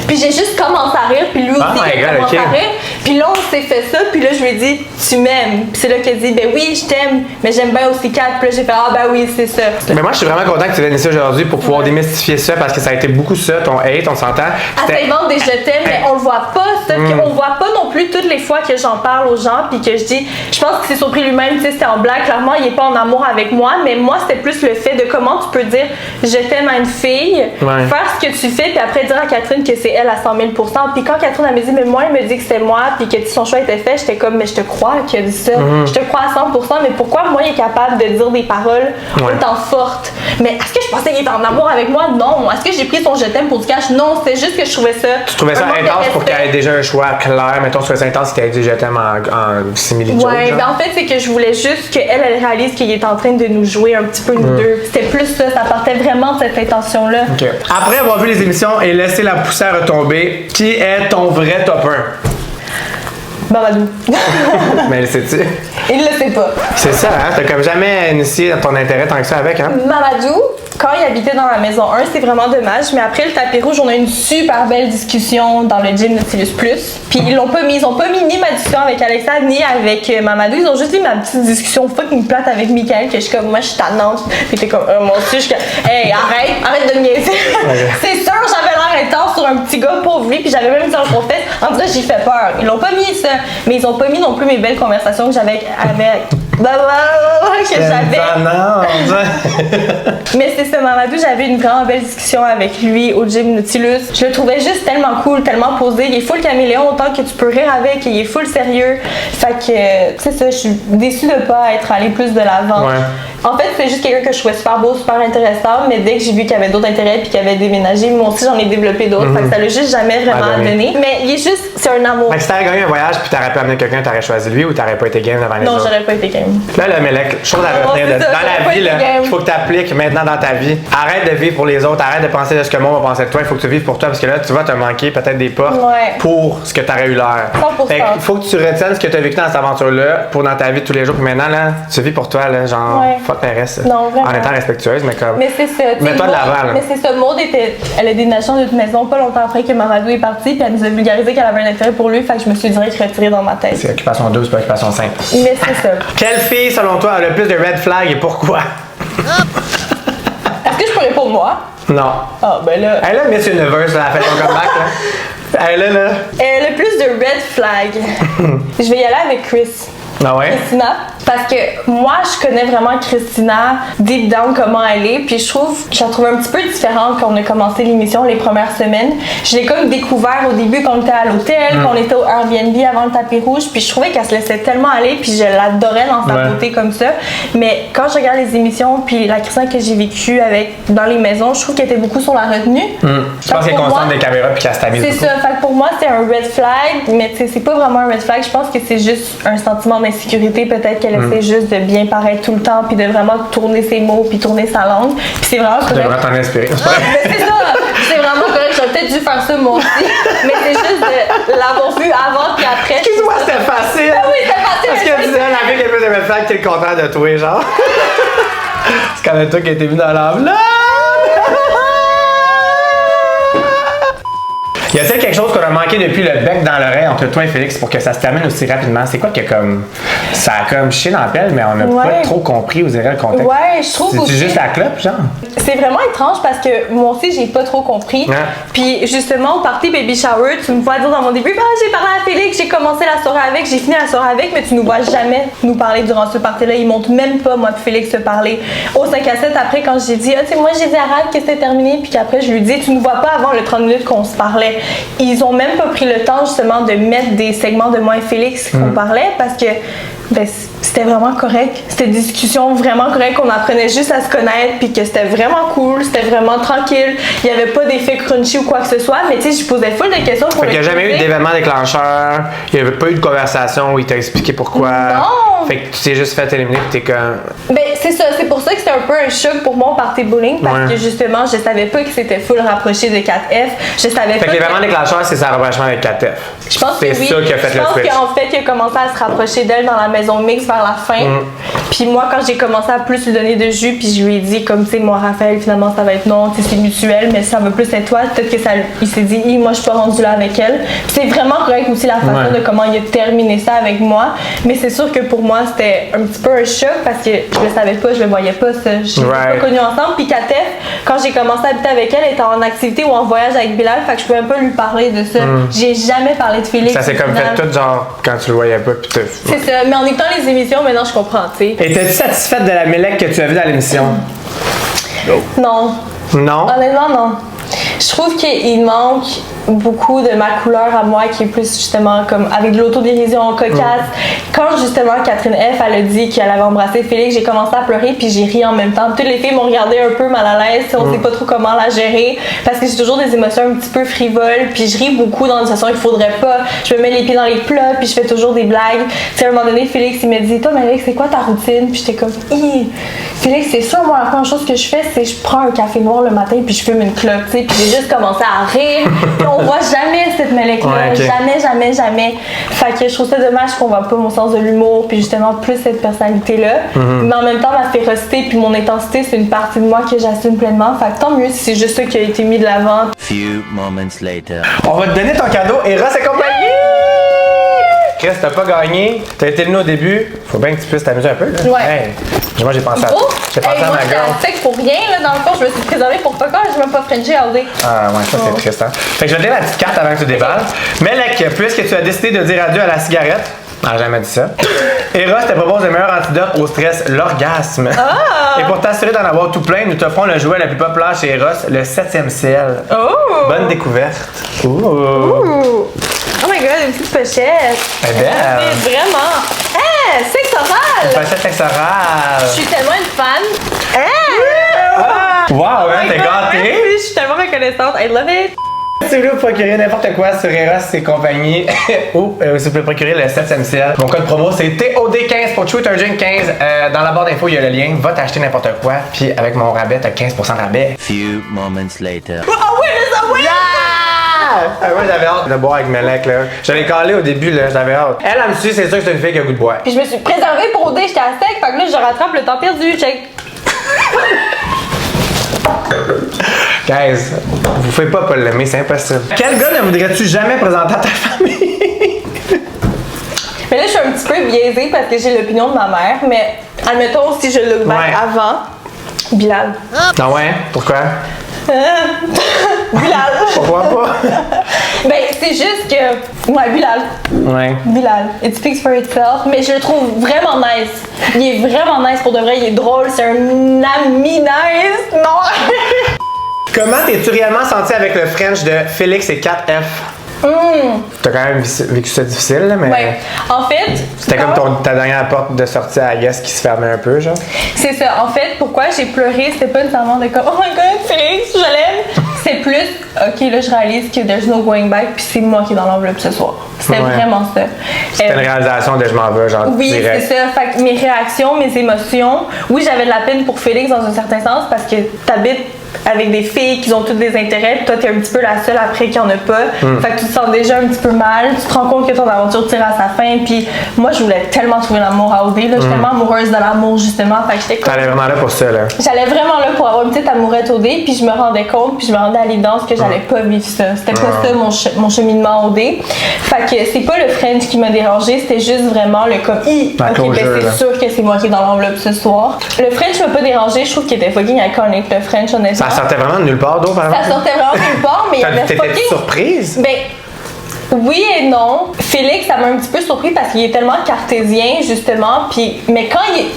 Puis j'ai juste commencé à rire puis lui aussi il a commencé à rire. Puis là on s'est fait ça puis là je lui ai dit tu m'aimes. Puis c'est là qu'elle dit ben oui je t'aime mais j'aime bien aussi Kat. Puis là j'ai fait ah ben oui c'est ça. Mais moi je suis vraiment content que tu viennes ici aujourd'hui pour pouvoir démystifier ça parce que ça a été beaucoup ça ton hate on s'entend. Elle s'invente des je t'aime mais on le voit pas ça. On voit pas non plus toutes les fois que j'en parle aux gens puis que je dis je pense qu'il s'est surpris lui-même tu sais c'était en blague clairement il est pas en amour avec moi mais moi c'était plus le fait de comment tu peux dire je t'aime à une fille faire ce que tu fais puis après dire à Catherine que c'est elle à 100 000 % puis quand Catherine elle me dit mais moi elle me dit que c'est moi puis que son choix était fait, j'étais comme, mais je te crois qu'il a dit ça. Je te crois à 100%, mais pourquoi moi, il est capable de dire des paroles autant fortes? Mais est-ce que je pensais qu'il était en amour avec moi? Non. Est-ce que j'ai pris son je t'aime pour du cash? Non, c'était juste que je trouvais ça. Tu trouvais ça intense pour qu'elle ait déjà un choix clair? Mettons, tu trouvais ça intense si t'avais dit je t'aime en similitude. Ouais, ben en fait, c'est que je voulais juste qu'elle réalise qu'il est en train de nous jouer un petit peu nous deux. C'était plus ça, ça partait vraiment de cette intention-là. OK. Après avoir vu les émissions et laissé la poussière retomber, qui est ton vrai top 1? Mamadou. Mais le sais-tu? Il le sait pas. C'est ça, hein? T'as comme jamais initié ton intérêt tant que ça avec, hein? Mamadou, quand il habitait dans la maison 1, c'était vraiment dommage, mais après le tapis rouge, on a eu une super belle discussion dans le gym Nautilus Plus. Puis ils ont pas mis ni ma discussion avec Alexa ni avec Mamadou, ils ont juste mis ma petite discussion fucking plate avec Mickaël, que je suis comme, moi je suis tannante. Puis t'es comme, moi aussi, je suis comme, hey, arrête de me niaiser. C'est sûr, j'avais l'air intense sur un petit gars pauvre lui, puis j'avais même dit en confesse, en tout cas, j'ai fait peur. Ils l'ont pas mis ça, mais ils ont pas mis non plus mes belles conversations que j'avais que j'avais. Mais c'est ça, Mamadou, j'avais une vraiment belle discussion avec lui au gym Nautilus. Je le trouvais juste tellement cool, tellement posé. Il est full caméléon, autant que tu peux rire avec, il est full sérieux. Fait que, c'est ça, je suis déçue de pas être allée plus de l'avant. Ouais. En fait, c'est juste quelqu'un que je trouvais super beau, super intéressant, mais dès que j'ai vu qu'il y avait d'autres intérêts puis qu'il avait déménagé, moi aussi j'en ai développé d'autres. Fait que ça l'a juste jamais vraiment donné. Mais il est juste, c'est un amour. Fait que si t'avais gagné un voyage puis t'aurais pu amener quelqu'un, t'aurais choisi lui ou t'aurais pas été game devant les autres? Non, j'aurais pas été game. Là, le Mélec, chose à retenir dans la vie, il faut que tu appliques maintenant dans ta vie. Arrête de vivre pour les autres, arrête de penser de ce que moi va penser de toi. Il faut que tu vives pour toi parce que là, tu vas te manquer peut-être des portes pour ce que tu aurais eu l'air. Il faut que tu retiennes ce que tu as vécu dans cette aventure-là pour dans ta vie de tous les jours. Puis maintenant, là, tu vis pour toi, là, genre, fuck le reste. Non, vraiment. En étant respectueuse, mais comme. Mais c'est ça. Mets-toi de l'avant, là. Mais c'est ça. Maud elle a déménagé dans notre maison pas longtemps après que Mamadou est parti, puis elle nous a vulgarisé qu'elle avait un intérêt pour lui. Fait que je me suis direct retirée dans ma tête. C'est occupation 2, c'est pas occupation 5. Mais c'est ça. Quelle fille, selon toi, a le plus de red flags et pourquoi? Est-ce que je peux répondre moi? Non. Ah, ben là. Elle a Miss Universe, là, elle a fait son comeback, là. Elle est là. Elle a le plus de red flags. Je vais y aller avec Chris. Ah ouais? Christina. Parce que moi, je connais vraiment Christina deep down, comment elle est. Puis je la trouve un petit peu différente quand on a commencé l'émission les premières semaines. Je l'ai comme découvert au début quand on était à l'hôtel, quand on était au Airbnb avant le tapis rouge. Puis je trouvais qu'elle se laissait tellement aller. Puis je l'adorais dans sa beauté comme ça. Mais quand je regarde les émissions, puis la Christina que j'ai vécue dans les maisons, je trouve qu'elle était beaucoup sur la retenue. Je pense qu'elle est constante des caméras puis qu'elle stabilise. C'est ça. Fait que pour moi, c'est un red flag. Mais c'est pas vraiment un red flag. Je pense que c'est juste un sentiment d'insécurité. Peut-être qu'elle essaie juste de bien paraître tout le temps, puis de vraiment tourner ses mots, puis tourner sa langue. Puis c'est vraiment correct. Tu devrais t'en inspirer. Mais c'est ça, c'est vraiment correct. J'aurais peut-être dû faire ça moi aussi. Mais c'est juste de l'avoir vu avant puis après. Excuse-moi, c'était facile. Ah oui, c'était facile. Parce que tu disais, la fille qui a plus de red flag, t'es le contraire de toi, genre. C'est quand même toi qui a été mis dans l'enveloppe. Y a-t-il quelque chose qu'on a manqué depuis le bec dans l'oreille entre toi et Félix pour que ça se termine aussi rapidement? C'est quoi que comme. Ça a comme chié dans la pelle, mais on n'a pas trop compris, vous direz, le contexte. Ouais, je trouve aussi. C'est juste la clope, genre? C'est vraiment étrange parce que moi aussi, j'ai pas trop compris. Puis justement, au party baby shower, tu me vois dire dans mon début, j'ai parlé à Félix, j'ai commencé la soirée avec, j'ai fini la soirée avec, mais tu nous vois jamais nous parler durant ce party-là. Ils montrent même pas, moi et Félix, se parler. Au 5 à 7, après, quand j'ai dit, moi j'ai dit arrête que c'était terminé, puis qu'après je lui dis, tu nous vois pas avant le 30 minutes qu'on se parlait. Ils ont même pas pris le temps justement de mettre des segments de moi et Félix qu'on parlait parce que c'était vraiment correct. C'était une discussion vraiment correcte, qu'on apprenait juste à se connaître puis que c'était vraiment cool, c'était vraiment tranquille. Il n'y avait pas d'effet crunchy ou quoi que ce soit, mais tu sais, je posais full de questions pour il n'y a jamais eu d'événement déclencheur, il n'y avait pas eu de conversation où il t'a expliqué pourquoi. Non! Fait que tu t'es juste fait éliminer puis t'es comme. Ben, c'est ça, c'est pour ça que c'était un peu un choc pour moi au party bowling parce que justement, je savais pas que c'était full rapproché de 4F. Je savais pas. Fait que l'événement déclencheur, c'est sa rapprochement avec 4F. Je pense que oui. C'est ça qui a fait le switch. Je pense qu'en fait, il a commencé à se rapprocher d'elle dans la maison mixte vers la fin. Puis moi, quand j'ai commencé à plus lui donner de jus, puis je lui ai dit, comme tu sais, moi, Raphaël, finalement, ça va être non, c'est mutuel, mais ça va plus être toi. Peut-être que il s'est dit, moi, je suis pas rendue là avec elle. Puis c'est vraiment correct aussi la façon de comment il a terminé ça avec moi. Mais c'est sûr que pour moi, c'était un petit peu un choc parce que je le savais pas, je le voyais pas, ça. Je l'ai pas connu ensemble. Puis Katef, quand j'ai commencé à habiter avec elle, elle était en activité ou en voyage avec Bilal, fait que je pouvais un peu lui parler de ça. J'ai jamais parlé de Félix. Ça s'est comme fait tout genre quand tu le voyais pas. C'est ça, mais en écoutant les émissions, maintenant je comprends, tu sais. Étais-tu satisfaite de la Mélec que tu as vue dans l'émission? Non. Non? Honnêtement, non. Je trouve qu'il manque beaucoup de ma couleur à moi qui est plus justement comme avec de l'autodérision cocasse. Quand justement Catherine F elle a dit qu'elle avait embrassé Félix, j'ai commencé à pleurer puis j'ai ri en même temps. Toutes les filles m'ont regardé un peu mal à l'aise, on sait pas trop comment la gérer parce que j'ai toujours des émotions un petit peu frivoles puis je ris beaucoup dans une situation il faudrait pas. Je me mets les pieds dans les plats puis je fais toujours des blagues. T'sais, à un moment donné Félix il me dit toi Malek c'est quoi ta routine? Puis j'étais comme Félix c'est sûr moi la première chose que je fais c'est je prends un café noir le matin puis je fume une clope tu sais puis j'ai juste commencé à rire. On voit jamais cette Malek là, jamais. Fait que je trouve ça dommage qu'on voit pas mon sens de l'humour puis justement plus cette personnalité là. Mais en même temps ma férocité puis mon intensité c'est une partie de moi que j'assume pleinement. Fait que tant mieux si c'est juste ça qui a été mis de l'avant. Few moments later. On va te donner ton cadeau Eros et compagnie! Chris, t'as pas gagné. T'as été venu au début. Faut bien que tu puisses t'amuser un peu. Là. Ouais. Hey, moi, j'ai pensé à J'ai pensé à moi, ma j'étais girl. à sec pour rien, là, dans le fond, je me suis préservée pour pas quand je même pas Frenché à OD. Ah ouais, ça c'est triste, hein. Fait que je vais te donner la petite carte avant que tu déballes. Mais là, puisque tu as décidé de dire adieu à la cigarette, j'ai jamais dit ça. Eros te propose le meilleur antidote au stress, l'orgasme. Et pour t'assurer d'en avoir tout plein, nous t'offrons le jouet le plus populaire chez Eros, le 7e ciel. Bonne découverte. Oh my god, une petite pochette. Elle est belle. C'est vraiment. Sexe oral! Pochette sexorale. Je suis tellement une fan. Wow, hein, t'es gâtée. Oui, je suis tellement reconnaissante. I love it. Si vous voulez vous procurer n'importe quoi sur Eros et compagnie, ou si vous voulez procurer le 7e ciel, mon code promo c'est TOD15 pour Truth or Drink 15. Dans la barre d'infos, il y a le lien. Va t'acheter n'importe quoi, puis avec mon rabais, t'as 15% de rabais. Few moments later. Moi j'avais hâte de boire avec Malek là. Je l'ai calé au début là, j'avais hâte. Elle me suit, c'est sûr que c'est une fille qui a le goût de boire. Puis je me suis préservée pour OD, j'étais à sec, fait que là je rattrape le temps perdu, check. Guys, vous faites pas l'aimer, c'est impossible. Quel gars ne voudrais-tu jamais présenter à ta famille? Mais là je suis un petit peu biaisée parce que j'ai l'opinion de ma mère, mais admettons si je look back avant, Bilal. Ah ouais? Pourquoi? Bilal. Pourquoi pas? Ben, c'est juste que. Ouais, Bilal. Ouais. Bilal. It speaks for itself. Mais je le trouve vraiment nice. Il est vraiment nice pour de vrai. Il est drôle. C'est un ami nice. Non! Comment t'es-tu réellement senti avec le French de Félix et 4F? T'as quand même vécu ça difficile, là, mais. Ouais. En fait. C'était comme ta dernière porte de sortie à Yes qui se fermait un peu, genre. C'est ça. En fait, pourquoi j'ai pleuré, c'était pas nécessairement de comme, oh my god, Félix, je l'aime. C'est plus, ok, là, je réalise que there's no going back, puis c'est moi qui est dans l'enveloppe ce soir. C'était vraiment ça. C'était une réalisation de je m'en veux, genre. Oui, direct. c'est ça. Fait que mes réactions, mes émotions, oui, j'avais de la peine pour Félix dans un certain sens parce que t'habites avec des filles qui ont toutes des intérêts, puis toi t'es un petit peu la seule après qui en a pas. Fait que tu te sens déjà un petit peu mal, tu te rends compte que ton aventure tire à sa fin, puis moi je voulais tellement trouver l'amour à OD, là, j'étais tellement amoureuse de l'amour justement, fait que j'étais comme... T'allais vraiment là pour ça, là. J'allais vraiment là pour avoir une petite amourette OD, puis je me rendais compte, puis je me rendais à l'évidence que j'allais pas vivre ça. C'était pas ça mon cheminement OD. Fait que c'est pas le French qui m'a dérangé, c'était juste vraiment le comme ok, ben c'est sûr que c'est moi qui est dans l'enveloppe ce soir. Le French m'a pas dérangé, je trouve qu'il était fucking iconic, le French, honnêtement. Ça sortait vraiment de nulle part, d'eau, par exemple? Ça sortait vraiment de nulle part, mais il y avait T'étais fucking... surprise? Ben, oui et non. Félix, ça m'a un petit peu surpris parce qu'il est tellement cartésien, justement, puis... Mais quand il est...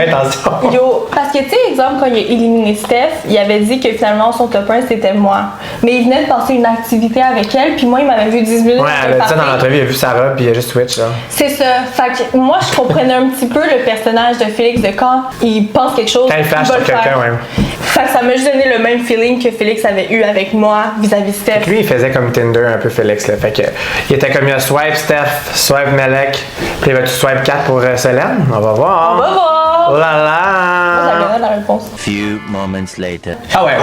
attention. Yo, parce que tu sais, exemple, quand il a éliminé Steph, il avait dit que finalement son top 1 c'était moi. Mais il venait de passer une activité avec elle, puis moi il m'avait vu 10 minutes. Ouais, elle a dit ça dans l'entrevue, il a vu Sarah, puis il a juste switch, là. C'est ça. Fait que moi je comprenais un petit peu le personnage de Félix de quand il pense quelque chose. Quand il flash va sur le faire. quelqu'un, ouais. Fait que ça m'a juste donné le même feeling que Félix avait eu avec moi vis-à-vis Steph. Lui, il faisait comme Tinder un peu Félix, là. Fait que, il était comme il a swipe Steph, swipe Malek, puis il va-tu swipe 4 pour Solène? On va voir. On va voir. Oh là là! Moi j'avais la réponse. Few moments later. Ah ouais.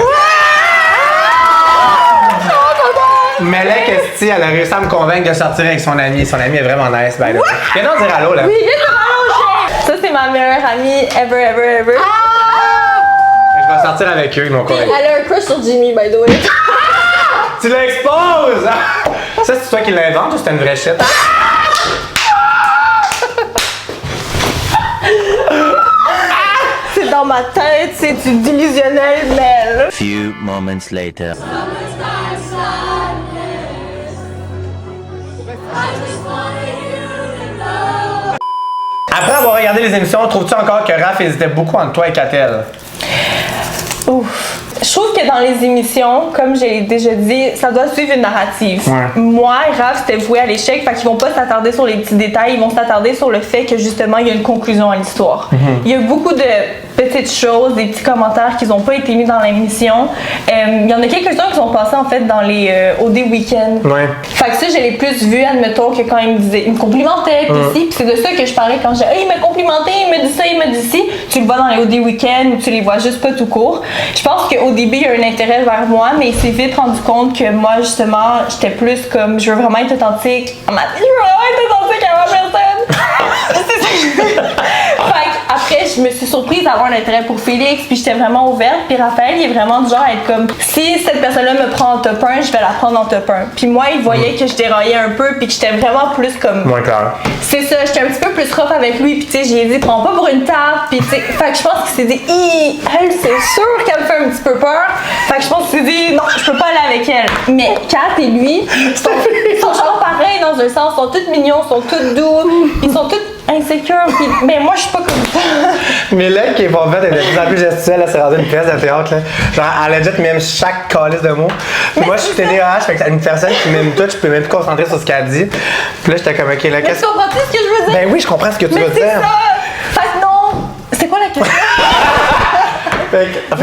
Malek, esti, elle a réussi à me convaincre de sortir avec son ami. Son ami est vraiment nice, by the way. Viens donc dire allô, là. Oui, viens te rallonger. Ça c'est ma meilleure amie ever. Je vais sortir avec eux, ils m'ont convaincu. Elle a un crush sur Jimmy, by the way. Tu l'exposes! Ça, c'est toi qui l'inventes ou c'était une vraie shit? C'est dans ma tête, c'est du délusionnel, Mel. Few moments later. Après avoir regardé les émissions, trouves-tu encore que Raph hésitait beaucoup entre toi et Catel? Ouf. je trouve que dans les émissions, comme j'ai déjà dit, ça doit suivre une narrative. Ouais. Moi et Raph, c'était voué à l'échec, fait qu'ils vont pas s'attarder sur les petits détails, ils vont s'attarder sur le fait que justement, il y a une conclusion à l'histoire. Il y a beaucoup de petites choses, des petits commentaires qui n'ont pas été mis dans l'émission. Il y en a quelques-uns qui sont passés en fait dans les OD Weekend. Ouais. Fait que ça, je l'ai plus vu, admettons, que quand il me complimentait, puis c'est de ça que je parlais quand j'ai il m'a complimenté, il m'a dit ça, il m'a dit ci. Tu le vois dans les OD Weekend ou tu les vois juste pas tout court. Je pense qu'au début, il y a un intérêt vers moi, mais il s'est vite rendu compte que moi, justement, j'étais plus comme je veux vraiment être authentique. On m'a dit, je veux vraiment être authentique à ma personne. C'est ça que je veux. Fait que après, je me suis surprise d'avoir un intérêt pour Félix, puis j'étais vraiment ouverte. Puis Raphaël, il est vraiment du genre à être comme si cette personne-là me prend en top 1, je vais la prendre en top 1. Puis moi, il voyait que je déraillais un peu, puis que j'étais vraiment plus comme. Moins clair. C'est ça, j'étais un petit peu plus rough avec lui, puis tu sais, j'ai dit, prends pas pour une tarte, puis tu sais, fait que je pense qu'il s'est dit, elle, c'est sûr qu'elle me fait un petit peu peur. Fait que je pense qu'il s'est dit, non, je peux pas aller avec elle. Mais Kat et lui sont genre pareils dans un sens, sont tous mignons, sont tous doux, ils sont tous insécures, puis mais moi je suis pas comme ça. Mais là, qui est pas faite, elle est de plus en plus gestuelle, elle s'est rendue une pièce de théâtre. Là. Genre, elle a dit même chaque calice de mots. Puis moi, je suis TDAH, fait que c'est une personne qui m'aime tout, je peux même plus concentrer sur ce qu'elle dit. Puis là, j'étais comme, ok, là, Mais tu comprends-tu ce que je veux dire? Ben oui, je comprends ce que tu veux Mais c'est dire. ça! Fait que non! C'est quoi la question?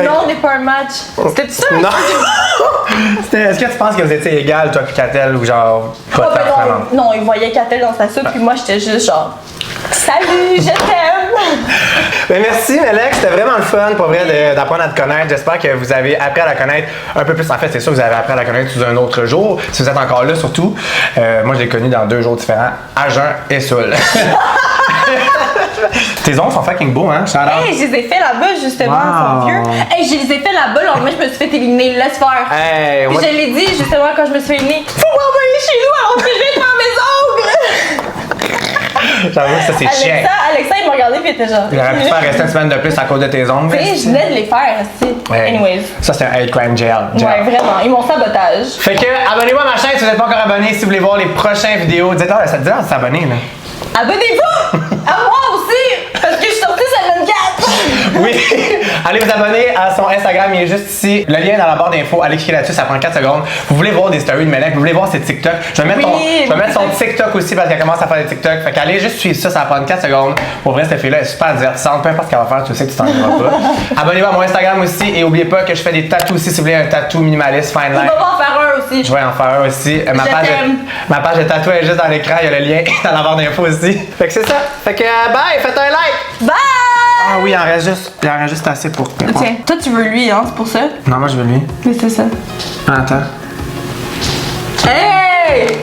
Non, on n'est pas un match. C'était ça? Non! Est-ce que tu penses que vous étiez égal, toi, puis Catel, ou genre, pas Ah, ben tant, vraiment? non, il voyait Catel dans sa soupe, puis moi j'étais juste genre, salut, je t'aime! Ben merci, Mélec, c'était vraiment le fun, pour vrai, d'apprendre à te connaître. J'espère que vous avez appris à la connaître un peu plus. En fait, c'est sûr que vous avez appris à la connaître sous un autre jour, si vous êtes encore là, surtout. Moi, je l'ai connue dans 2 jours différents, à jeun et saoul. Tes ongles sont fucking beaux, hein? Hey, je les ai fait là-bas, justement, Wow. ils sont vieux. Hey, je les ai fait là-bas, le lendemain, je me suis fait éliminer, laisse faire. Hey, Puis moi- je l'ai dit, justement, quand je me suis fait éliminer, faut m'envoyer chez nous alors que je vais faire mes ongles! J'avoue que ça, c'est chiant. Alexa, il m'a regardé puis il était genre. J'aurais pu faire rester une semaine de plus à cause de tes ongles. Tu sais, je venais de les faire, aussi. Ouais. Anyways. Ça, c'est un hate crime jail. Ouais, vraiment, ils m'ont sabotage. Fait que, abonnez-vous à ma chaîne si vous n'êtes pas encore abonné. Si vous voulez voir les prochaines vidéos, dites-leur, ça te dit de s'abonner, là. Abonnez-vous! À moi aussi! Parce que je suis sortie sur 24! Oui! Allez vous abonner à son Instagram, il est juste ici. Le lien est dans la barre d'infos. Allez cliquer là-dessus, ça prend 4 secondes. Vous voulez voir des stories de Mélec, vous voulez voir ses TikTok. Je vais mettre, je vais mettre son TikTok aussi parce qu'elle commence à faire des TikTok. Fait qu'allez juste suivre ça, ça va prendre 4 secondes. Pour vrai, cette fille-là est super divertissante. Peu importe ce qu'elle va faire, tu sais que tu t'en iras pas. Abonnez-vous à mon Instagram aussi et n'oubliez pas que je fais des tatous aussi si vous voulez un tatou minimaliste, fine On line. va en faire un aussi. Je vais en faire un aussi. Ma page de tatou est juste dans l'écran, il y a le lien dans la barre d'infos aussi. Fait que c'est ça. Fait que bye, faites un like! Bye! Ah oui, il en reste juste assez pour. Tiens, toi tu veux lui, hein, c'est pour ça? Non, moi je veux lui. Mais c'est ça. Ah, attends. Hey!